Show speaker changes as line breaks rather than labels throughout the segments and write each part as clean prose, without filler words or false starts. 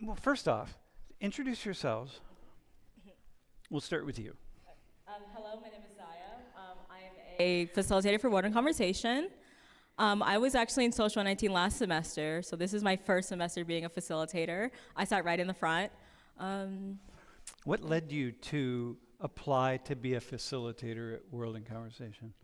Well, first off, introduce yourselves. We'll start with you.
Hello, my name is Zaya. I am a facilitator for Word and Conversation. I was actually in Social 19 last semester, so this is my first semester being a facilitator. I sat right in the front.
What led you to apply to be a facilitator at World in Conversation?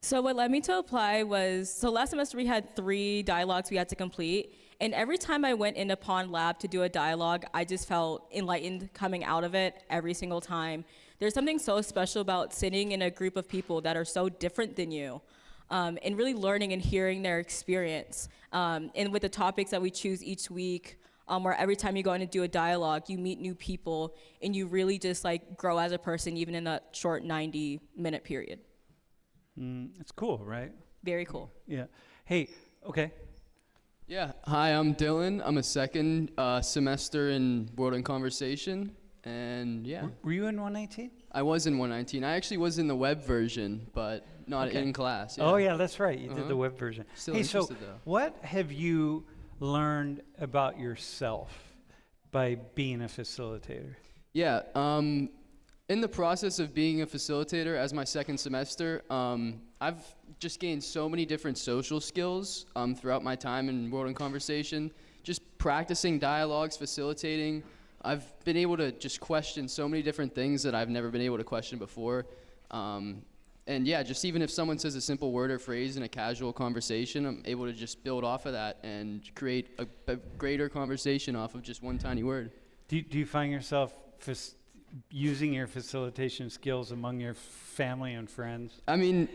So what led me to apply was, so last semester we had 3 dialogues we had to complete, and every time I went into Pond Lab to do a dialogue, I just felt enlightened coming out of it every single time. There's something so special about sitting in a group of people that are so different than you, and really learning and hearing their experience. And with the topics that we choose each week, where every time you go in and do a dialogue, you meet new people, and you really just like grow as a person, even in that short 90-minute period.
It's cool, right?
Very cool.
Yeah. Hey, okay.
Yeah, hi, I'm Dylan. I'm a second semester in World in Conversation, and yeah.
Were you in 119?
I was in 119. I actually was in the web version, but not in class. Yeah.
Oh, yeah, that's right. You did the web version.
Still
hey, so
interested, though.
what have you learned about yourself by being a facilitator?
Yeah, in the process of being a facilitator as my second semester, I've just gained so many different social skills throughout my time in World in Conversation. Just practicing dialogues, facilitating. I've been able to just question so many different things that I've never been able to question before. And yeah, just even if someone says a simple word or phrase in a casual conversation, I'm able to just build off of that and create a greater conversation off of just one tiny word.
Do you find yourself using your facilitation skills among your family and friends?
I mean,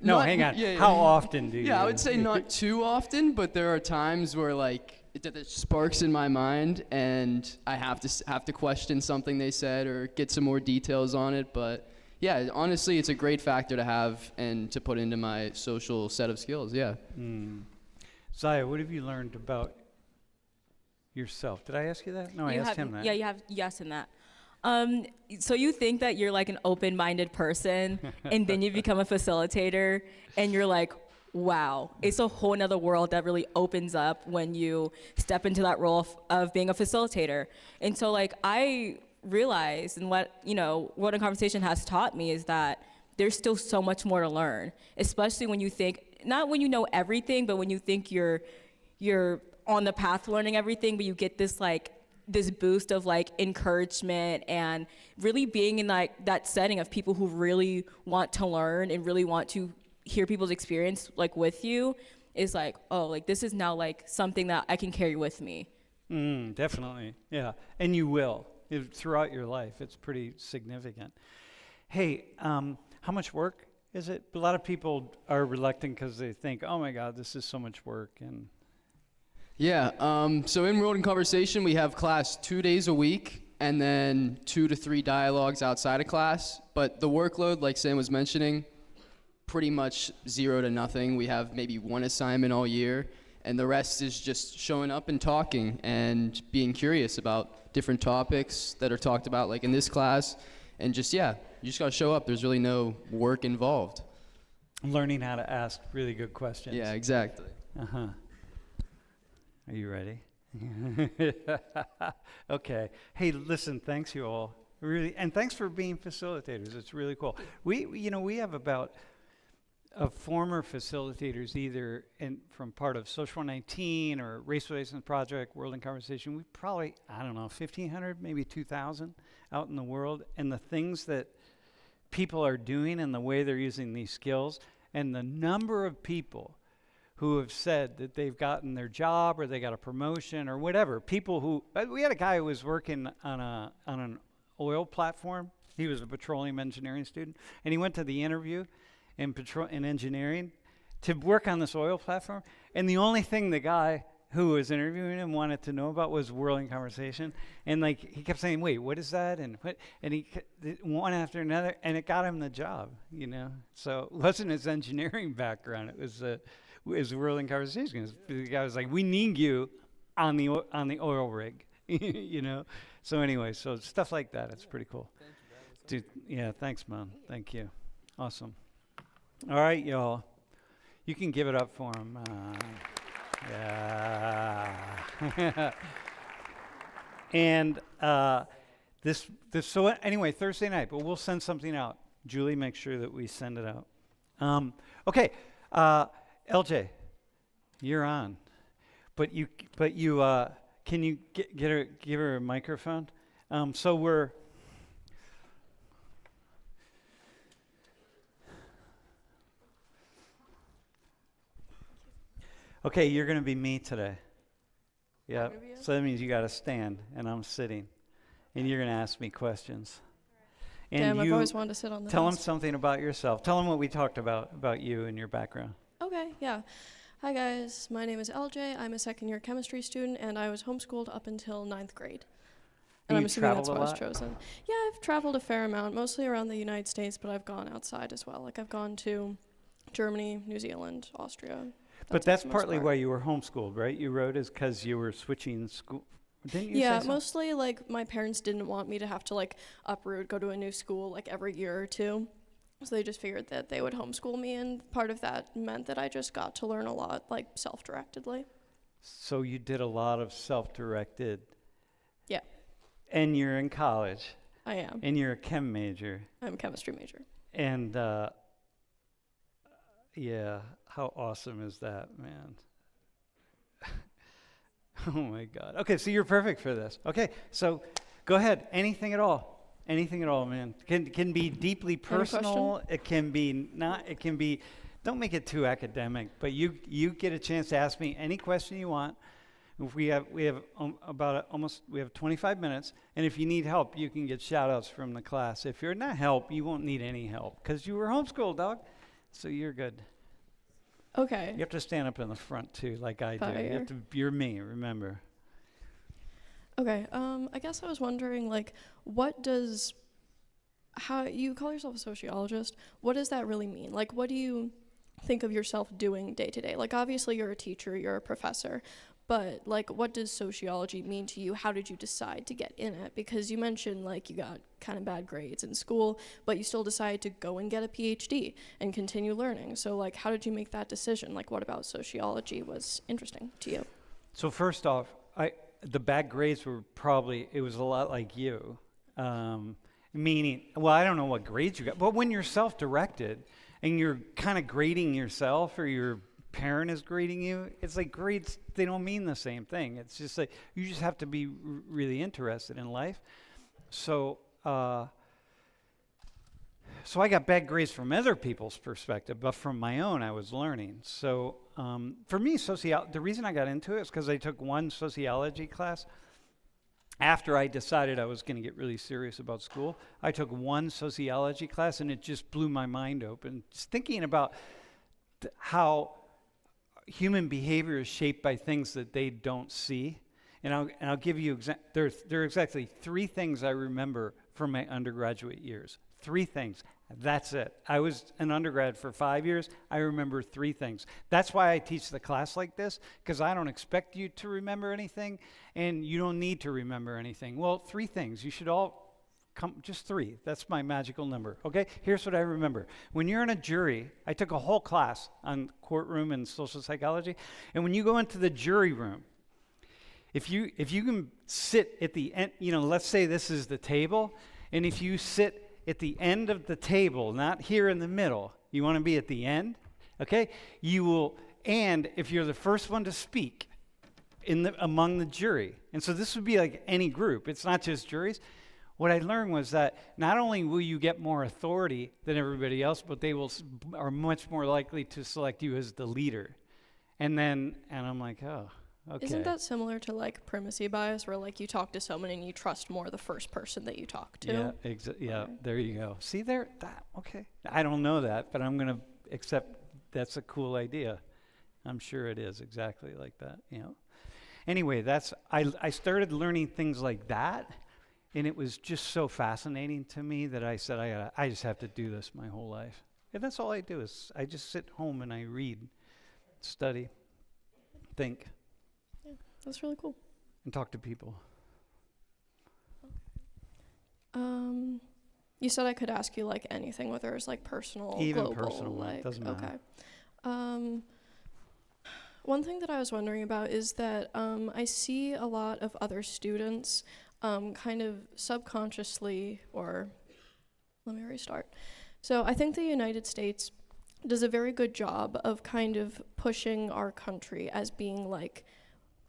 no, hang on. How often do you?
Yeah, I would say not too often, but there are times where like it sparks in my mind, and I have to question something they said or get some more details on it. But yeah, honestly, it's a great factor to have and to put into my social set of skills. Yeah.
Zaya, what have you learned about yourself? Did I ask you that? No, I asked him that.
Yeah, you asked him that. So you think that you're like an open-minded person, and then you become a facilitator, and you're like, wow, it's a whole nother world that really opens up when you step into that role of being a facilitator. And so like I realized, and what, World in Conversation has taught me is that there's still so much more to learn, especially when you think, not when you know everything, but when you think you're on the path to learning everything, but you get this boost of like encouragement and really being in like that setting of people who really want to learn and really want to hear people's experience like with you is like, oh, like this is now like something that I can carry with me.
Definitely, yeah. And you will throughout your life. It's pretty significant. Hey, how much work is it? A lot of people are reluctant because they think, oh my God, this is so much work. And
yeah, so in World in Conversation, we have class 2 days a week, and then 2 to 3 dialogues outside of class. But the workload, like Sam was mentioning, pretty much 0 to nothing. We have maybe 1 assignment all year, and the rest is just showing up and talking and being curious about different topics that are talked about, like in this class. And just, yeah, you just got to show up. There's really no work involved.
Learning how to ask really good questions.
Yeah, exactly.
Uh-huh. Are you ready? Okay. Hey, listen, thanks you all. Really, and thanks for being facilitators. It's really cool. We have about former facilitators either from part of Social 19 or Race Relations Project, World in Conversation. We probably, 1,500, maybe 2,000 out in the world. And the things that people are doing and the way they're using these skills and the number of people who have said that they've gotten their job or they got a promotion or whatever. People who, we had a guy who was working on an oil platform. He was a petroleum engineering student, and he went to the interview in engineering to work on this oil platform. And the only thing the guy who was interviewing him wanted to know about was World in Conversation. And like he kept saying, "Wait, what is that?" And he one after another, and it got him the job. So it wasn't his engineering background; it was World in Conversation. The guy was like, "We need you on the oil rig," So anyway, so stuff like that. It's pretty cool. Dude, yeah, thanks, man. Thank you. Awesome. All right, y'all. You can give it up for him. Yeah. And so anyway, Thursday night, but we'll send something out. Julie, make sure that we send it out. Okay, LJ, you're on. But you, can you give her a microphone? So we're. Okay, you're going to be me today. Yeah. So that means you got to stand, and I'm sitting, and you're going to ask me questions. And
Damn, I've always wanted to sit on the
tell them
desk.
something about yourself. Tell them what we talked about you and your background.
Okay, yeah. Hi guys, my name is LJ. I'm a second-year chemistry student, and I was homeschooled up until 9th grade. And
You
I'm assuming that's
traveled
why
a
I was
lot?
chosen. Yeah, I've traveled a fair amount, mostly around the United States, but I've gone outside as well. Like I've gone to Germany, New Zealand, Austria.
But that's
the most
partly
part.
why you were homeschooled, right? You wrote is because you were switching school. Didn't you
Yeah,
say
mostly like my parents didn't want me to have to like uproot, go to a new school like every year or two. So they just figured that they would homeschool me, and part of that meant that I just got to learn a lot like self-directedly.
So you did a lot of self-directed.
Yeah.
And you're in college.
I am.
And you're a chem major.
I'm a chemistry major.
And yeah, how awesome is that, man? Oh my God. Okay, so you're perfect for this. Okay, so go ahead. Anything at all. Anything at all, man. Can be deeply personal. It can be not. It can be. Don't make it too academic. But you get a chance to ask me any question you want. If we have about almost 25 minutes, and if you need help, you can get shout outs from the class. If you're not help, you won't need any help because you were homeschooled, dog. So you're good.
Okay.
You have to stand up in the front too, like I do. You
Fire.
have to. You're me. Remember.
Okay. I guess I was wondering, like, how you call yourself a sociologist? What does that really mean? Like, what do you think of yourself doing day to day? Like, obviously you're a teacher, you're a professor, but like, what does sociology mean to you? How did you decide to get in it? Because you mentioned like you got kind of bad grades in school, but you still decided to go and get a PhD and continue learning. So like, how did you make that decision? Like, what about sociology was interesting to you?
So first off, the bad grades were probably, it was a lot like you. Meaning, well, I don't know what grades you got, but when you're self-directed and you're kind of grading yourself or your parent is grading you, it's like grades, they don't mean the same thing. It's just like, you just have to be really interested in life. So I got bad grades from other people's perspective, but from my own, I was learning. So for me, the reason I got into it is because I took one sociology class. After I decided I was going to get really serious about school, I took one sociology class, and it just blew my mind open. Just thinking about how human behavior is shaped by things that they don't see. And I'll give you, there are exactly 3 things I remember from my undergraduate years. 3 things. That's it. I was an undergrad for 5 years. I remember 3 things. That's why I teach the class like this, because I don't expect you to remember anything, and you don't need to remember anything. Well, 3 things. You should all just 3. That's my magical number. Okay? Here's what I remember. When you're in a jury, I took a whole class on courtroom and social psychology, and when you go into the jury room, if you can sit at the end, let's say this is the table, and if you sit at the end of the table, not here in the middle, you want to be at the end, okay? You will, and if you're the first one to speak among the jury, and so this would be like any group, it's not just juries. What I learned was that not only will you get more authority than everybody else, but they are much more likely to select you as the leader. And I'm like, oh, okay.
Isn't that similar to like primacy bias, where like you talk to someone and you trust more the first person that you talk to?
Yeah, there you go. See there? Okay. I don't know that, but I'm going to accept that's a cool idea. I'm sure it is exactly like that, Anyway, I started learning things like that, and it was just so fascinating to me that I said, I just have to do this my whole life. And that's all I do is I just sit home and I read, study, think.
Yeah, that's really cool.
And talk to people.
You said I could ask you like anything, whether it's like personal,
Even
global,
personal,
like
doesn't matter.
Okay. One thing that I was wondering about is that I see a lot of other students kind of subconsciously, or let me restart. So I think the United States does a very good job of kind of pushing our country as being like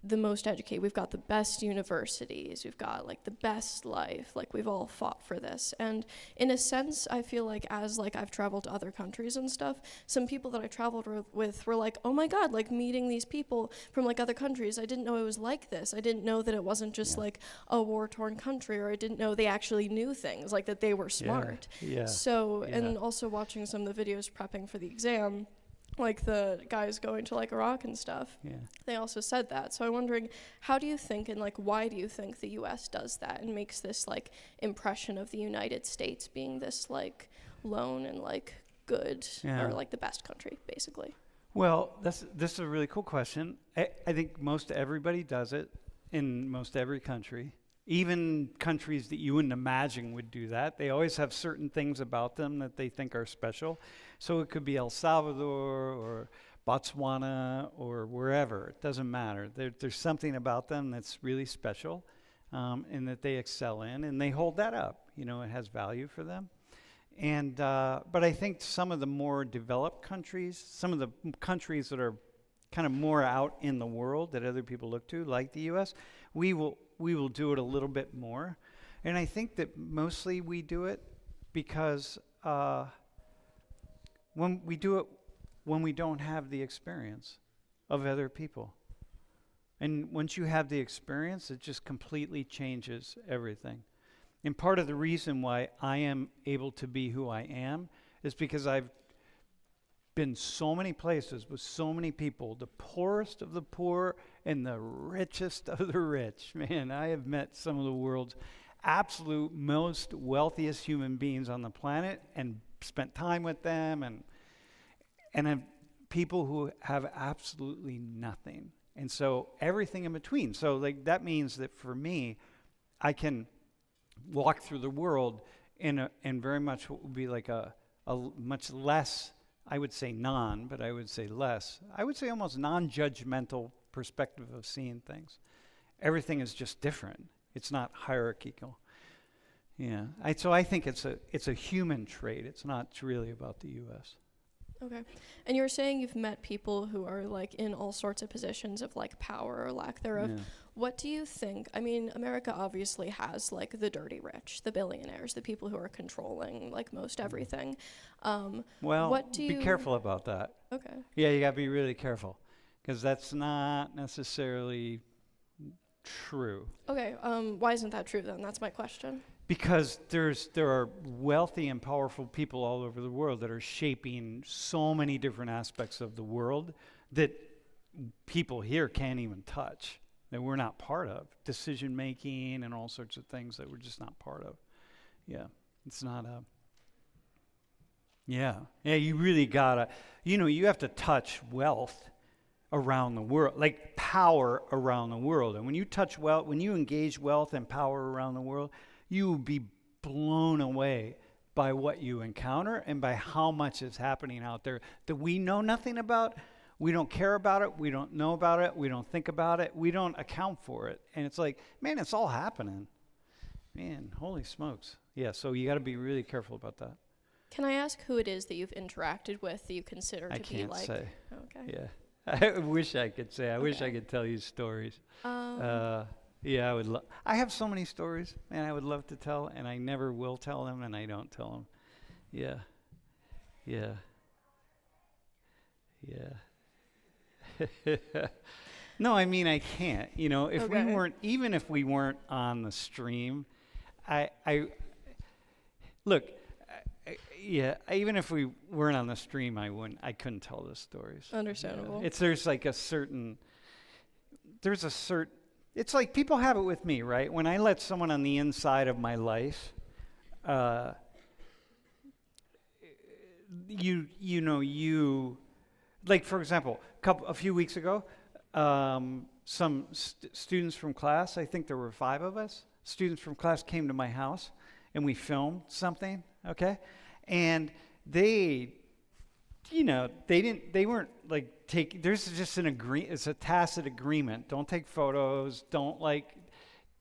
the most educated. We've got the best universities, we've got like the best life, like we've all fought for this. And in a sense, I feel like as like I've traveled to other countries and stuff, some people that I traveled with were like, oh my God, like meeting these people from like other countries, I didn't know it was like this. I didn't know that it wasn't just like a war-torn country, or I didn't know they actually knew things, like that they were smart. So, and also watching some of the videos prepping for the exam, like the guys going to like Iraq and stuff, they also said that. So I'm wondering, how do you think, and like why do you think the US does that and makes this like impression of the United States being this like lone and like good, or like the best country, basically?
Well, this is a really cool question. I think most everybody does it in most every country. Even countries that you wouldn't imagine would do that. They always have certain things about them that they think are special. So it could be El Salvador or Botswana or wherever. It doesn't matter. There's something about them that's really special, and that they excel in, and they hold that up. You know, it has value for them. And but I think some of the more developed countries, some of the countries that are kind of more out in the world that other people look to, like the U.S., we will do it a little bit more. And I think that mostly we do it because when we do it when we don't have the experience of other people. And once you have the experience, it just completely changes everything. And part of the reason why I am able to be who I am is because I've been so many places with so many people, the poorest of the poor and the richest of the rich. Man, I have met some of the world's absolute most wealthiest human beings on the planet and spent time with them, and have people who have absolutely nothing. And so everything in between. So like that means that for me, I can walk through the world in very much what would be like a much less, I would say but I would say less. I would say almost non-judgmental perspective of seeing things. Everything is just different. It's not hierarchical. Yeah. So I think it's a human trait. It's not really about the U.S.
Okay. And you're saying you've met people who are like in all sorts of positions of like power or lack thereof.
Yeah.
What do you think? I mean, America obviously has like the dirty rich, the billionaires, the people who are controlling like most everything.
Well,
what do
be
you
careful about that.
Okay.
Yeah, you got to be really careful because that's not necessarily true.
Okay. Why isn't that true then? That's my question.
Because there are wealthy and powerful people all over the world that are shaping so many different aspects of the world that people here can't even touch, that we're not part of. Decision making and all sorts of things that we're just not part of. Yeah, it's not a... Yeah, you really gotta, you have to touch wealth around the world, like power around the world. And when you touch wealth, when you engage wealth and power around the world, you will be blown away by what you encounter and by how much is happening out there that we know nothing about, we don't care about it, we don't know about it, we don't think about it, we don't account for it. And it's like, man, it's all happening. Man, holy smokes. Yeah, so you got to be really careful about that.
Can I ask who it is that you've interacted with that you consider to be like...
I can't say.
Okay.
Yeah. I wish I could say. I wish I could tell you stories. Yeah, I would. I have so many stories, and I would love to tell, and I never will tell them, and I don't tell them. Yeah. No, I mean I can't. If we weren't, even if we weren't on the stream, look. Even if we weren't on the stream, I couldn't tell the stories.
Understandable.
It's like people have it with me, right? When I let someone on the inside of my life, like for example, a few weeks ago, some students from class, I think there were 5 of us, students from class came to my house and we filmed something, okay? And they weren't like there's just it's a tacit agreement. Don't take photos, don't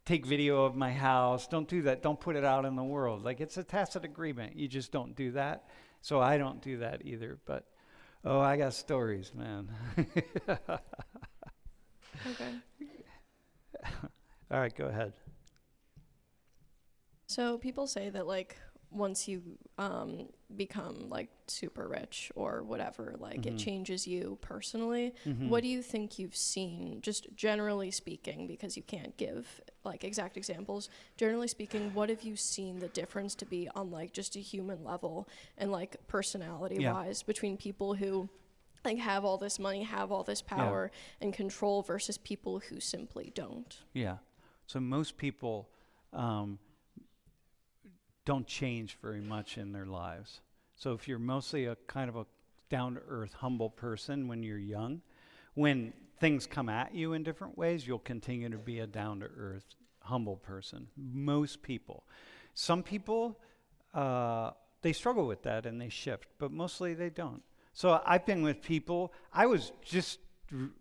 take video of my house. Don't do that. Don't put it out in the world. Like, it's a tacit agreement. You just don't do that. So I don't do that either. But, oh, I got stories, man.
Okay.
All right, go ahead.
So people say that like once you become like super rich or whatever, like it changes you personally. What do you think you've seen, just generally speaking, because you can't give like exact examples, generally speaking, what have you seen the difference to be on like just a human level and like personality wise between people who like have all this money, have all this power and control versus people who simply don't?
Yeah. So most people don't change very much in their lives. So if you're mostly a kind of a down-to-earth, humble person when you're young, when things come at you in different ways, you'll continue to be a down-to-earth, humble person. Most people. Some people, they struggle with that and they shift, but mostly they don't. So I've been with people, I was just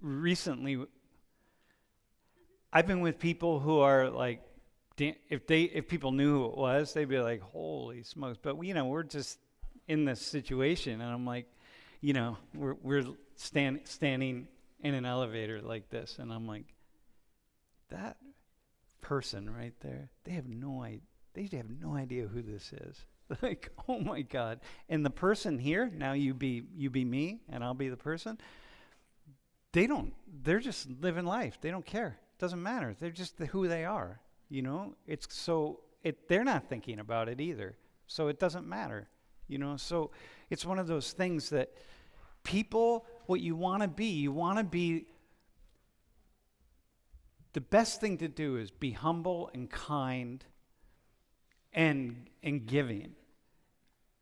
recently, I've been with people who are like, if people knew who it was, they'd be like, holy smokes. But we're just in this situation, and I'm like, we're standing in an elevator like this, and I'm like, that person right there, they have no idea who this is. Like, oh my God. And the person here, now you be me and I'll be the person. They're just living life. They don't care. It doesn't matter. They're just who they are. They're not thinking about it either. So it doesn't matter. So it's one of those things that people, what you want to be, the best thing to do is be humble and kind and giving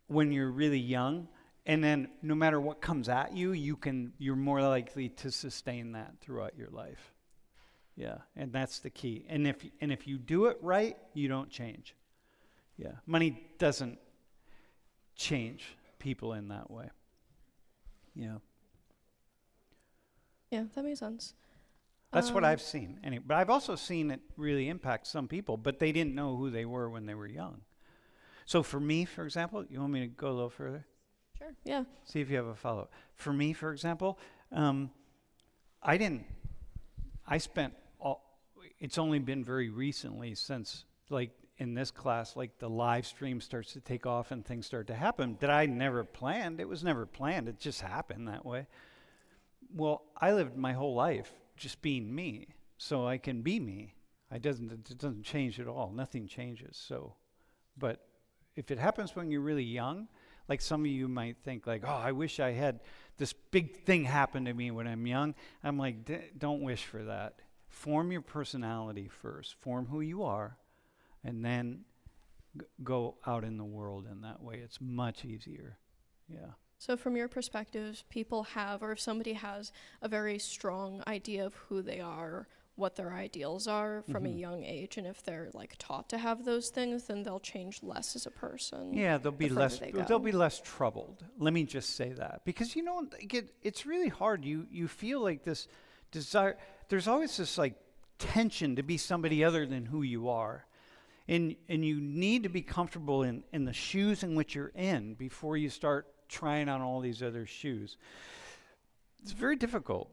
when you're really young, and then no matter what comes at you, you're more likely to sustain that throughout your life. Yeah, and that's the key. And if you do it right, you don't change. Yeah, money doesn't change people in that way. Yeah.
Yeah, that makes sense.
That's what I've seen. But I've also seen it really impact some people, but they didn't know who they were when they were young. So for me, for example, you want me to go a little further?
Sure, yeah.
See if you have a follow-up. For me, for example, it's only been very recently since, like, in this class, like, the live stream starts to take off and things start to happen that I never planned. It was never planned. It just happened that way. Well, I lived my whole life just being me, so I can be me. It doesn't change at all. Nothing changes. So, but if it happens when you're really young, like some of you might think like, oh, I wish I had this big thing happen to me when I'm young. I'm like, don't wish for that. Form your personality first. Form who you are, and then go out in the world in that way. It's much easier. Yeah.
So from your perspective, people have, or if somebody has a very strong idea of who they are, what their ideals are from a young age, and if they're like taught to have those things, then they'll change less as a person.
Yeah, they'll be
they'll
be less troubled. Let me just say that, because it's really hard. You feel like this desire. There's always this like tension to be somebody other than who you are, and you need to be comfortable in the shoes in which you're in before you start trying on all these other shoes. It's very difficult.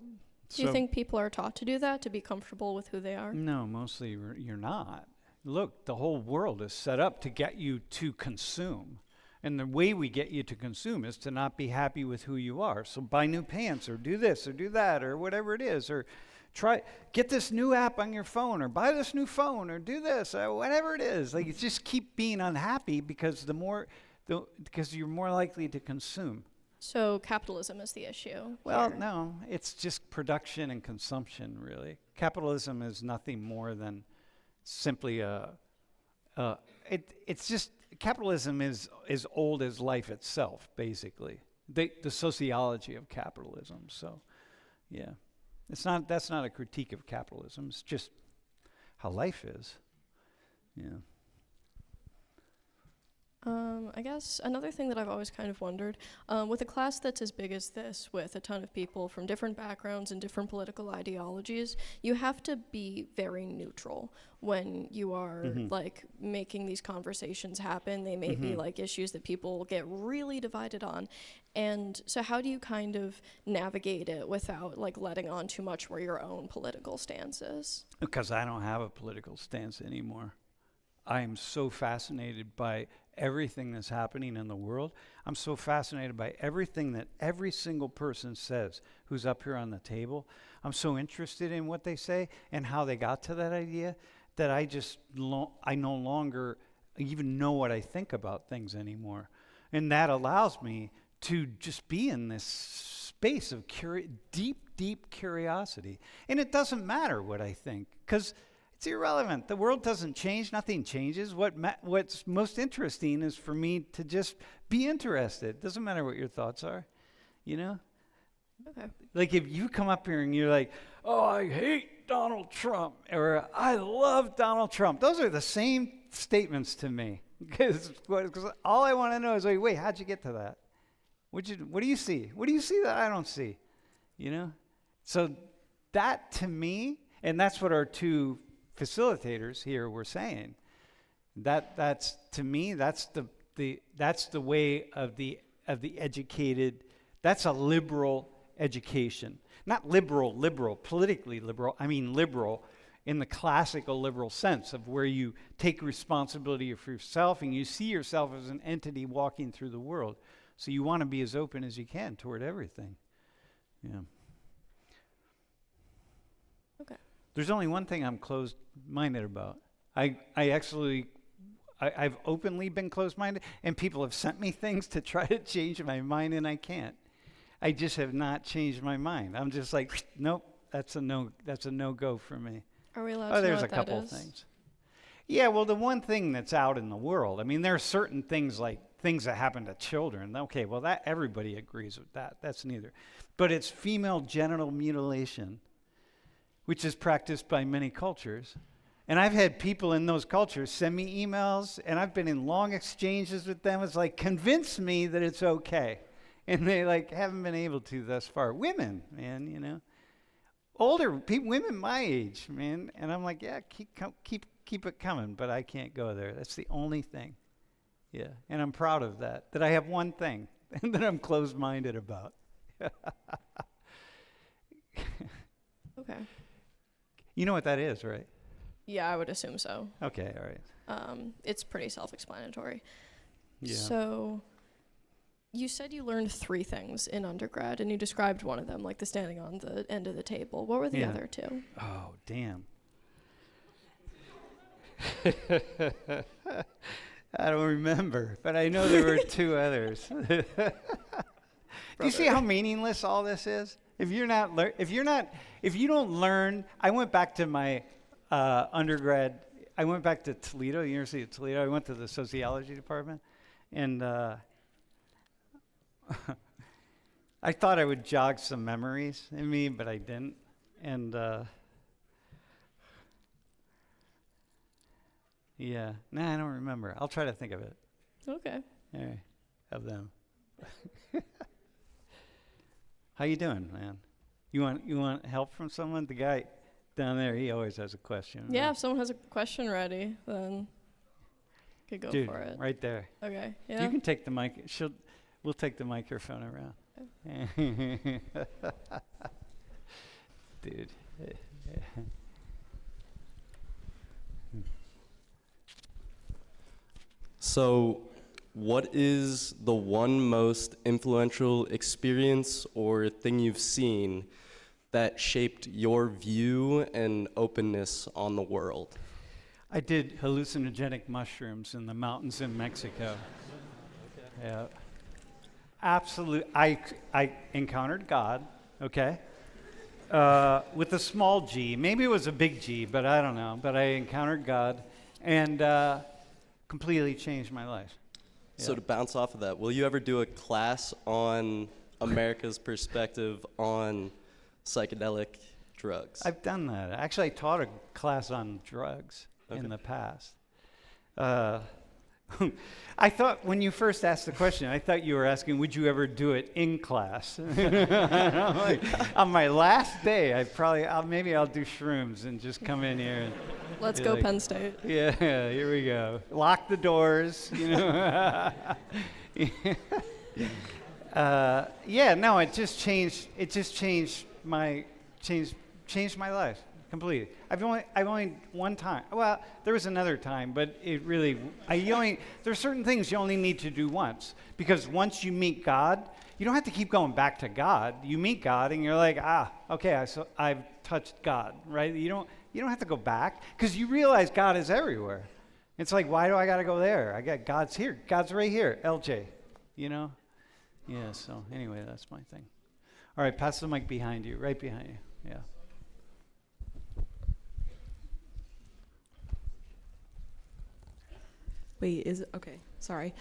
Do you think people are taught to do that, to be comfortable with who they are?
No, mostly you're not. Look, the whole world is set up to get you to consume. And the way we get you to consume is to not be happy with who you are. So buy new pants, or do this, or do that, or whatever it is, or get this new app on your phone, or buy this new phone, or do this, or whatever it is. Like, it's just keep being unhappy because because you're more likely to consume.
So capitalism is the issue.
Well,
here.
no, it's just production and consumption, really. Capitalism is nothing more than simply it's just, capitalism is as old as life itself, basically. The sociology of capitalism. So, yeah, that's not a critique of capitalism. It's just how life is. Yeah.
I guess another thing that I've always kind of wondered, with a class that's as big as this, with a ton of people from different backgrounds and different political ideologies, you have to be very neutral when you are like making these conversations happen. They may be like issues that people get really divided on. And so how do you kind of navigate it without like letting on too much where your own political stance is?
Because I don't have a political stance anymore. I am so fascinated by everything that's happening in the world. I'm so fascinated by everything that every single person says who's up here on the table. I'm so interested in what they say and how they got to that idea that I no longer even know what I think about things anymore. And that allows me to just be in this space of deep curiosity. And it doesn't matter what I think, because it's irrelevant. The world doesn't change. Nothing changes. What's most interesting is for me to just be interested. It doesn't matter what your thoughts are, you know?
Okay.
Like if you come up here and you're like, oh, I hate Donald Trump, or I love Donald Trump. Those are the same statements to me. Because all I want to know is, like, wait, how'd you get to that? What do you see? What do you see that I don't see? You know? So that to me, and that's what our two facilitators here were saying. That's to me, that's the way of the educated. That's a liberal education. Not liberal, politically liberal. I mean liberal in the classical liberal sense of where you take responsibility for yourself and you see yourself as an entity walking through the world. So you want to be as open as you can toward everything. Yeah.
Okay.
There's only one thing I'm closed-minded about. I've openly been closed-minded, and people have sent me things to try to change my mind, and I can't. I just have not changed my mind. I'm just like, nope, that's a no-go for me.
Are we allowed
Oh,
to know
there's a
what that
couple
is?
things. Yeah, well, the one thing that's out in the world, I mean, there are certain things like things that happen to children. Okay, well, that everybody agrees with that. That's neither. But it's female genital mutilation, which is practiced by many cultures. And I've had people in those cultures send me emails, and I've been in long exchanges with them. It's like, convince me that it's okay. And they like haven't been able to thus far. Women, man, you know. Older women my age, man. And I'm like, yeah, keep it coming, but I can't go there. That's the only thing. Yeah, and I'm proud of that I have one thing that I'm closed-minded about.
Okay.
You know what that is, right?
Yeah, I would assume so.
Okay, all right.
It's pretty self-explanatory.
Yeah.
So you said you learned 3 things in undergrad, and you described one of them, like the standing on the end of the table. What were the
Yeah.
other 2?
Oh, damn. I don't remember, but I know there were 2 others. Do you see how meaningless all this is? If you don't learn, I went back to my undergrad. I went back to Toledo, University of Toledo. I went to the sociology department, and I thought I would jog some memories in me, but I didn't. And yeah, I don't remember. I'll try to think of it.
Okay.
Anyway, of them. How you doing, man? You want help from someone? The guy down there, he always has a question.
Yeah,
right?
if someone has a question ready, then could go
Dude,
for it.
right there.
Okay. Yeah.
You can take the mic. We'll take the microphone around. Dude.
So, what is the one most influential experience or thing you've seen that shaped your view and openness on the world?
I did hallucinogenic mushrooms in the mountains in Mexico. Yeah. Absolute. I encountered God, okay, with a small G. Maybe it was a big G, but I don't know. But I encountered God, and completely changed my life.
So
Yeah.
to bounce off of that, will you ever do a class on America's perspective on psychedelic drugs?
I've done that. Actually, I taught a class on drugs in the past. I thought when you first asked the question, I thought you were asking, would you ever do it in class? I'm like, on my last day, maybe I'll do shrooms and just come in here. And
Let's
be
go
like,
Penn State.
Yeah, here we go. Lock the doors, you know. Yeah, no, it just changed my life completely. I've only one time. Well, there was another time, but it really, there's certain things you only need to do once, because once you meet God, you don't have to keep going back to God. You meet God and you're like, okay, I've touched God, right? You don't have to go back, because you realize God is everywhere. It's like, why do I got to go there? God's here. God's right here. LJ, you know? Yeah, so anyway, that's my thing. All right, pass the mic behind you, right behind you. Yeah.
Wait, okay, sorry.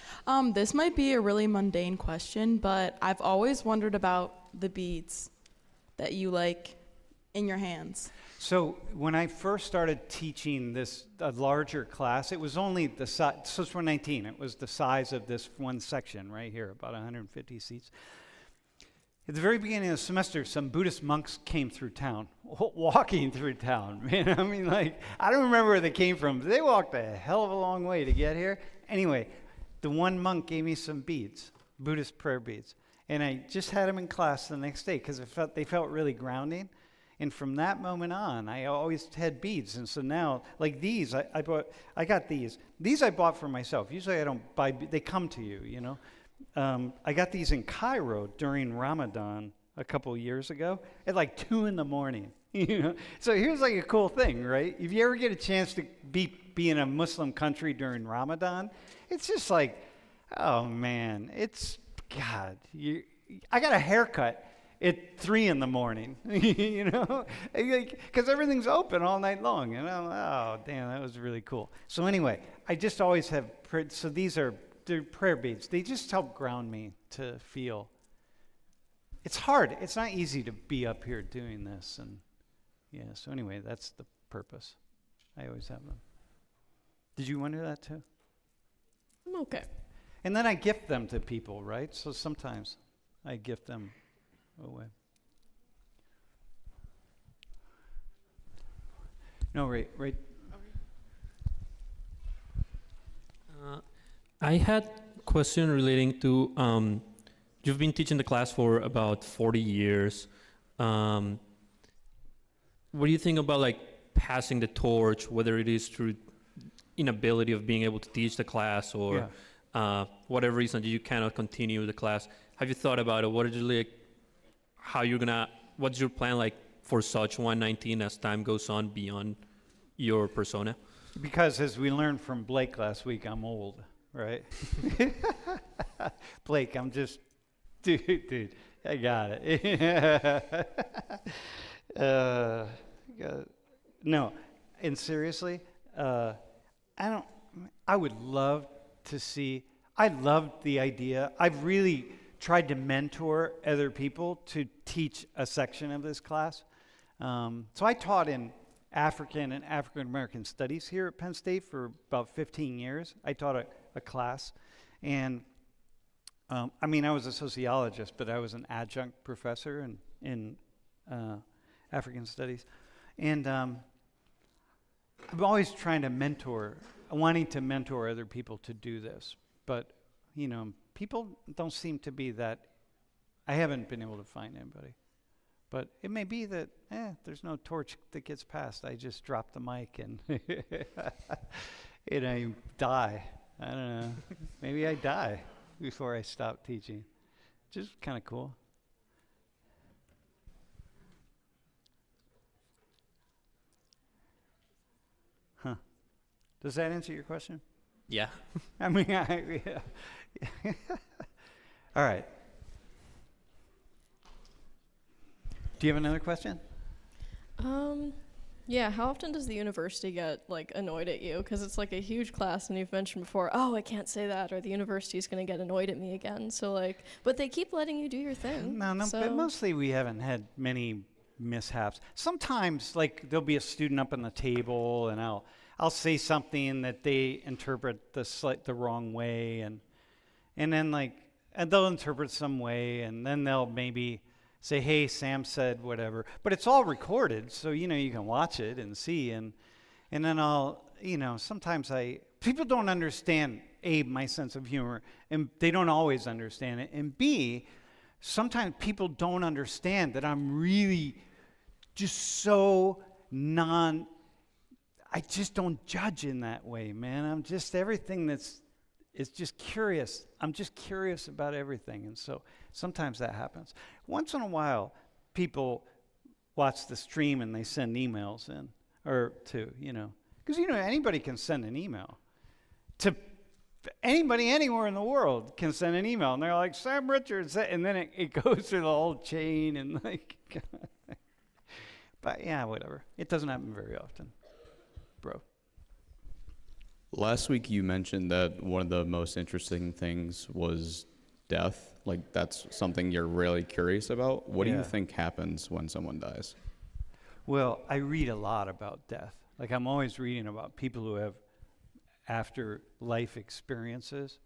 This might be a really mundane question, but I've always wondered about the beads that you like in your hands.
So when I first started teaching a larger class, it was only the size, so it's for 19, it was the size of this one section right here, about 150 seats. At the very beginning of the semester, some Buddhist monks came through town, walking through town. Man, I mean, like, I don't remember where they came from, but they walked a hell of a long way to get here. Anyway, the one monk gave me some beads, Buddhist prayer beads, and I just had them in class the next day because they felt really grounding. And from that moment on, I always had beads. And so now, like these, I got these. These I bought for myself. Usually I don't buy, they come to you, you know. I got these in Cairo during Ramadan a couple years ago at like 2 a.m, you know. So here's like a cool thing, right? If you ever get a chance to be in a Muslim country during Ramadan, it's just like, oh man, it's, God, I got a haircut at 3 a.m, you know, because everything's open all night long, and oh, damn, that was really cool. So anyway, I just always have, so they're prayer beads. They just help ground me to feel. It's hard. It's not easy to be up here doing this, and yeah, so anyway, that's the purpose. I always have them. Did you wonder that too?
I'm okay.
And then I gift them to people, right? So sometimes I gift them away. No, right.
I had a question relating to, you've been teaching the class for about 40 years. What do you think about like passing the torch, whether it is through inability of being able to teach the class or whatever reason you cannot continue the class? Have you thought about it? What is like, what's your plan like for Such 119 as time goes on beyond your persona?
Because as we learned from Blake last week, I'm old, right? Blake, I'm just, dude, I got it. No, and seriously, I would love to see, I loved the idea. I've really tried to mentor other people to teach a section of this class. So I taught in African and African American studies here at Penn State for about 15 years. I taught a class, and I was a sociologist, but I was an adjunct professor in African studies, and I'm always trying to wanting to mentor other people to do this, but people don't seem to be that. I haven't been able to find anybody. But it may be that, there's no torch that gets passed. I just drop the mic and and I die. I don't know. Maybe I die before I stop teaching. Just kind of cool. Huh. Does that answer your question?
Yeah.
Yeah. All right. Do you have another question?
Yeah, how often does the university get like annoyed at you? Because it's like a huge class, and you've mentioned before, oh, I can't say that, or the university's going to get annoyed at me again. So like, but they keep letting you do your thing.
No, but mostly we haven't had many mishaps. Sometimes like there'll be a student up on the table, and I'll say something that they interpret the wrong way, and then and they'll interpret some way, and then they'll maybe say, hey, Sam said whatever, but it's all recorded, so you can watch it and see, and then I'll, sometimes people don't understand, A, my sense of humor, and they don't always understand it, and B, sometimes people don't understand that I'm really just so I just don't judge in that way, man. I'm just everything is just curious. I'm just curious about everything, and so sometimes that happens. Once in a while, people watch the stream and they send emails in, because anybody can send an email to anybody anywhere in the world can send an email, and they're like, Sam Richards, and then it goes through the whole chain, and but yeah, whatever. It doesn't happen very often, bro.
Last week you mentioned that one of the most interesting things was death. Like, that's something you're really curious about. What do you think happens when someone dies?
Well, I read a lot about death. Like, I'm always reading about people who have after-life experiences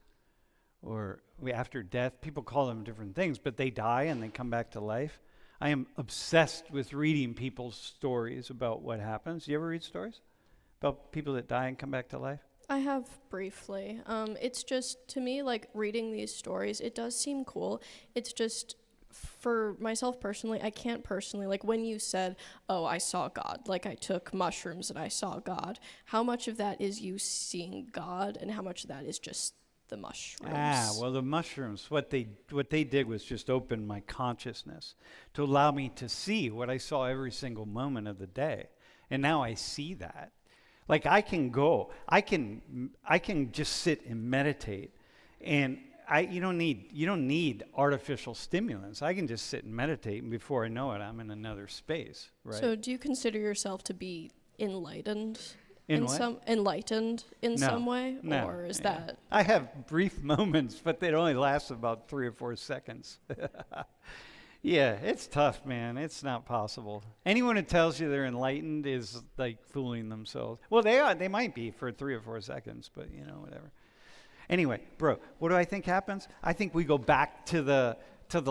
or after death. People call them different things, but they die and they come back to life. I am obsessed with reading people's stories about what happens. You ever read stories about people that die and come back to life?
I have briefly. It's just, to me, like, reading these stories, it does seem cool. It's just, for myself personally, I can't personally, like, when you said, oh, I saw God, like, I took mushrooms and I saw God, how much of that is you seeing God and how much of that is just the mushrooms?
Well, the mushrooms, what they did was just open my consciousness to allow me to see what I saw every single moment of the day. And now I see that. Like, I can just sit and meditate, and you don't need artificial stimulants. I can just sit and meditate, and before I know it, I'm in another space, right?
So do you consider yourself to be enlightened?
In what?
Enlightened in some way?
No,
or is that...
I have brief moments, but they only last about 3 or 4 seconds. Yeah, it's tough, man. It's not possible. Anyone who tells you they're enlightened is like fooling themselves. Well, they are. They might be for 3 or 4 seconds, but whatever. Anyway, bro, what do I think happens? I think we go back to the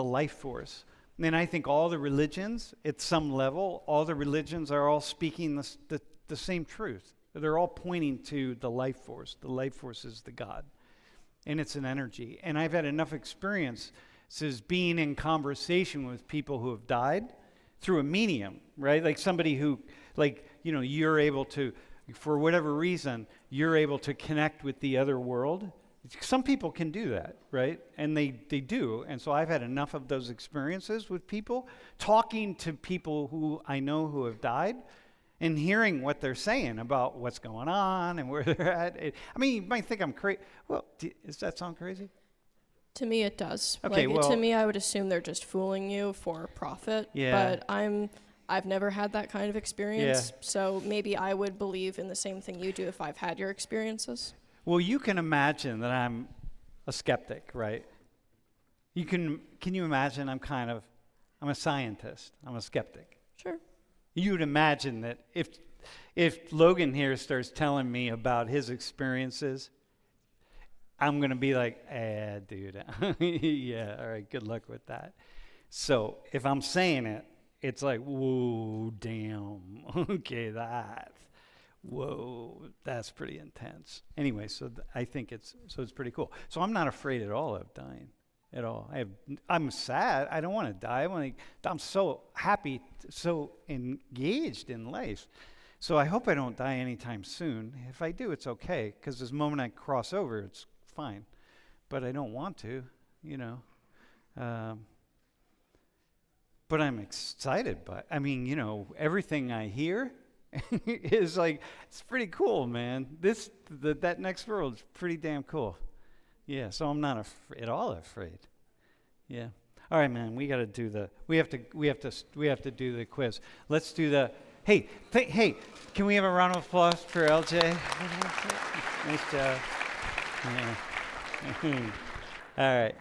life force. And I think all the religions, at some level, all the religions are all speaking the same truth. They're all pointing to the life force. The life force is the God, and it's an energy. And I've had enough experience being in conversation with people who have died through a medium, right? Like somebody who, you're able to, for whatever reason, you're able to connect with the other world. Some people can do that, right? And they do. And so I've had enough of those experiences with people, talking to people who I know who have died, and hearing what they're saying about what's going on and where they're at. You might think I'm crazy. Well, does that sound crazy?
To me, it does.
Okay,
to me, I would assume they're just fooling you for profit.
Yeah.
But I've never had that kind of experience. So maybe I would believe in the same thing you do if I've had your experiences.
Well, you can imagine that I'm a skeptic, right? Can you imagine I'm a scientist. I'm a skeptic.
Sure.
You would imagine that if Logan here starts telling me about his experiences, I'm going to be like, dude, yeah, all right, good luck with that. So if I'm saying it, it's like, whoa, damn, okay, that's pretty intense. Anyway, so I think it's pretty cool. So I'm not afraid at all of dying, at all. I'm sad. I don't want to die. I'm so happy, so engaged in life. So I hope I don't die anytime soon. If I do, it's okay, because this moment I cross over, it's fine, but I don't want to, but I'm excited everything I hear is like, it's pretty cool, man. That next world is pretty damn cool. Yeah, so I'm not at all afraid. Yeah. All right, man, we have to do the quiz. Let's do the, hey, can we have a round of applause for LJ? Nice job. Yeah. All right.